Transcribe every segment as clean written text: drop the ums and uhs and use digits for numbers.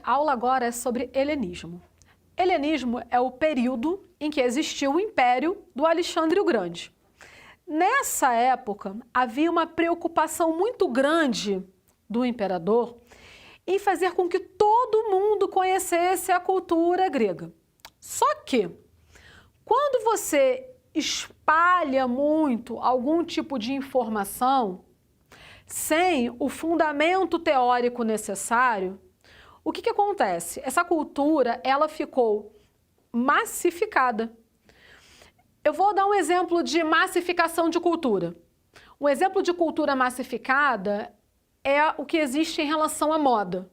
aula agora é sobre helenismo. Helenismo é o período em que existiu o Império do Alexandre o Grande. Nessa época, havia uma preocupação muito grande do imperador em fazer com que todo mundo conhecesse a cultura grega. Só que, quando você espalha muito algum tipo de informação sem o fundamento teórico necessário, o que acontece? Essa cultura, ela ficou massificada. Eu vou dar um exemplo de massificação de cultura. Um exemplo de cultura massificada é o que existe em relação à moda.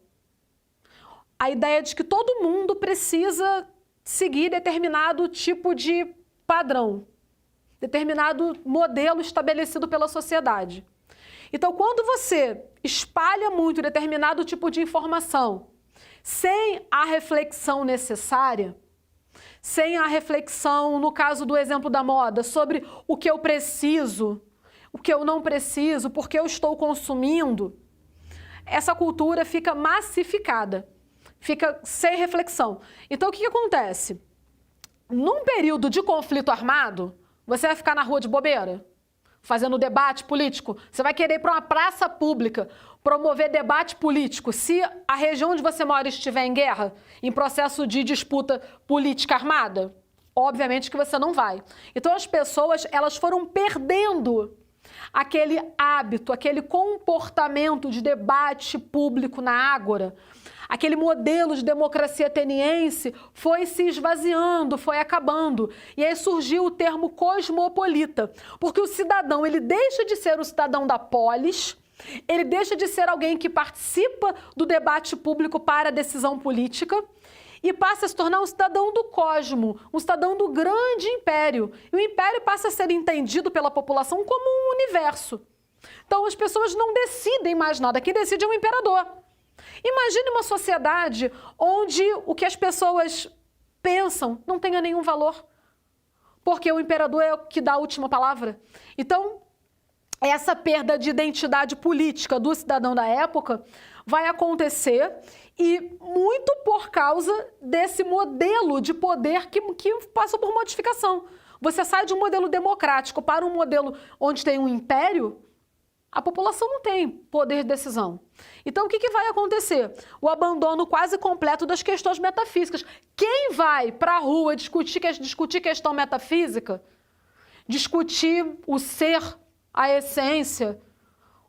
A ideia de que todo mundo precisa seguir determinado tipo de padrão, determinado modelo estabelecido pela sociedade. Então, quando você espalha muito determinado tipo de informação sem a reflexão necessária, sem a reflexão, no caso do exemplo da moda, sobre o que eu preciso, o que eu não preciso, por que eu estou consumindo, essa cultura fica massificada, fica sem reflexão. Então, o que acontece? Num período de conflito armado, você vai ficar na rua de bobeira, fazendo debate político? Você vai querer ir para uma praça pública promover debate político se a região onde você mora estiver em guerra, em processo de disputa política armada? Obviamente que você não vai. Então as pessoas, elas foram perdendo aquele hábito, aquele comportamento de debate público na ágora. Aquele modelo de democracia ateniense foi se esvaziando, foi acabando. E aí surgiu o termo cosmopolita, porque o cidadão, ele deixa de ser o cidadão da polis, ele deixa de ser alguém que participa do debate público para a decisão política e passa a se tornar um cidadão do cosmo, um cidadão do grande império. E o império passa a ser entendido pela população como um universo. Então as pessoas não decidem mais nada, quem decide é o imperador. Imagine uma sociedade onde o que as pessoas pensam não tenha nenhum valor, porque o imperador é o que dá a última palavra. Então, essa perda de identidade política do cidadão da época vai acontecer e muito por causa desse modelo de poder que passou por modificação. Você sai de um modelo democrático para um modelo onde tem um império, a população não tem poder de decisão. Então, o que vai acontecer? O abandono quase completo das questões metafísicas. Quem vai para a rua discutir questão metafísica, discutir o ser, a essência,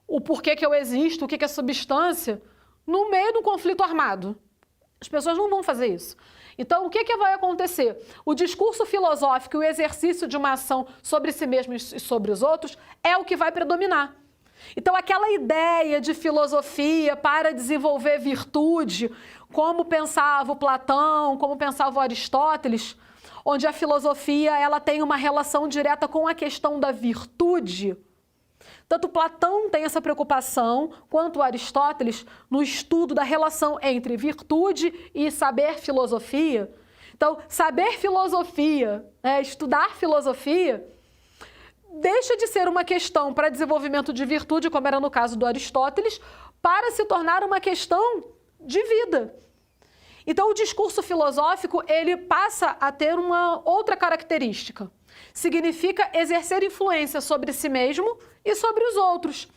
o porquê que eu existo, o que é substância, no meio do conflito armado? As pessoas não vão fazer isso. Então, o que vai acontecer? O discurso filosófico e o exercício de uma ação sobre si mesmo e sobre os outros é o que vai predominar. Então, aquela ideia de filosofia para desenvolver virtude, como pensava o Platão, como pensava o Aristóteles, onde a filosofia ela tem uma relação direta com a questão da virtude. Tanto Platão tem essa preocupação, quanto Aristóteles, no estudo da relação entre virtude e saber filosofia. Então, saber filosofia, estudar filosofia, deixa de ser uma questão para desenvolvimento de virtude, como era no caso do Aristóteles, para se tornar uma questão de vida. Então, o discurso filosófico, ele passa a ter uma outra característica. Significa exercer influência sobre si mesmo e sobre os outros.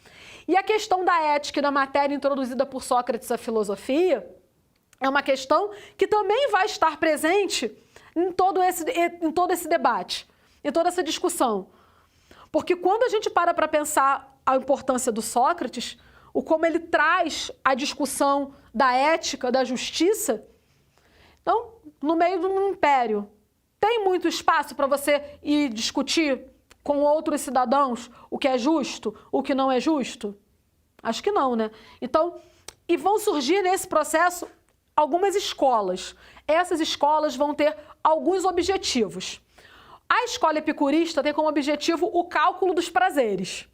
E a questão da ética e da matéria introduzida por Sócrates à filosofia é uma questão que também vai estar presente em todo esse debate, em toda essa discussão. Porque quando a gente para pensar a importância do Sócrates, o como ele traz a discussão da ética, da justiça, então, no meio de um império, tem muito espaço para você ir discutir com outros cidadãos o que é justo, o que não é justo? Acho que não, né? Então, e vão surgir nesse processo algumas escolas. Essas escolas vão ter alguns objetivos. A escola epicurista tem como objetivo o cálculo dos prazeres.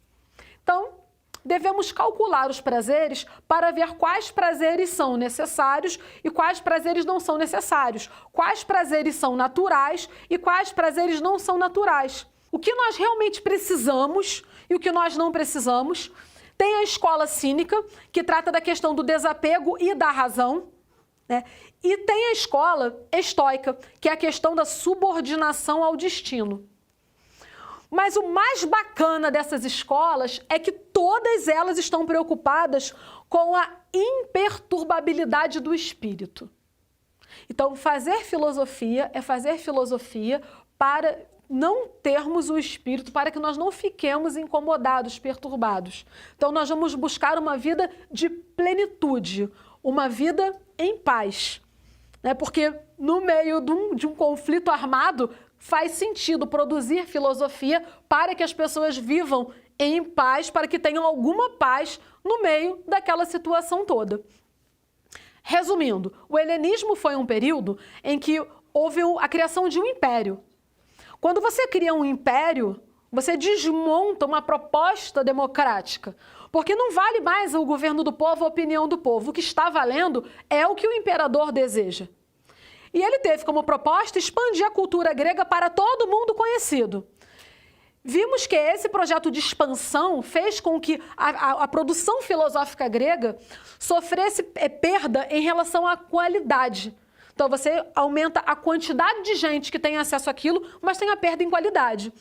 Então, devemos calcular os prazeres para ver quais prazeres são necessários e quais prazeres não são necessários, quais prazeres são naturais e quais prazeres não são naturais. O que nós realmente precisamos e o que nós não precisamos. Tem a escola cínica, que trata da questão do desapego e da razão. né? E tem a escola estoica, que é a questão da subordinação ao destino. Mas o mais bacana dessas escolas é que todas elas estão preocupadas com a imperturbabilidade do espírito. Então, fazer filosofia é fazer filosofia para não termos o espírito, para que nós não fiquemos incomodados, perturbados. Então, nós vamos buscar uma vida de plenitude, uma vida em paz, né? Porque no meio de um conflito armado, faz sentido produzir filosofia para que as pessoas vivam em paz, para que tenham alguma paz no meio daquela situação toda. Resumindo, o helenismo foi um período em que houve a criação de um império. Quando você cria um império, você desmonta uma proposta democrática, porque não vale mais o governo do povo, a opinião do povo. O que está valendo é o que o imperador deseja. E ele teve como proposta expandir a cultura grega para todo mundo conhecido. Vimos que esse projeto de expansão fez com que a produção filosófica grega sofresse perda em relação à qualidade. Então você aumenta a quantidade de gente que tem acesso àquilo, mas tem a perda em qualidade.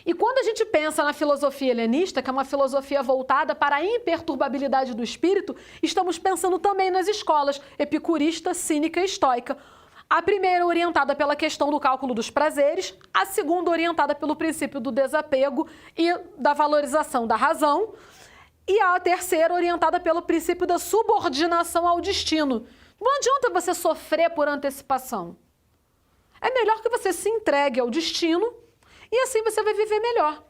E quando a gente pensa na filosofia helenista, que é uma filosofia voltada para a imperturbabilidade do espírito, estamos pensando também nas escolas epicurista, cínica e estoica. A primeira orientada pela questão do cálculo dos prazeres, a segunda orientada pelo princípio do desapego e da valorização da razão, e a terceira orientada pelo princípio da subordinação ao destino. Não adianta você sofrer por antecipação. É melhor que você se entregue ao destino e assim você vai viver melhor.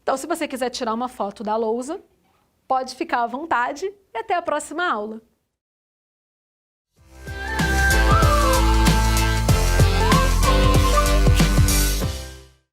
Então, se você quiser tirar uma foto da lousa, pode ficar à vontade e até a próxima aula.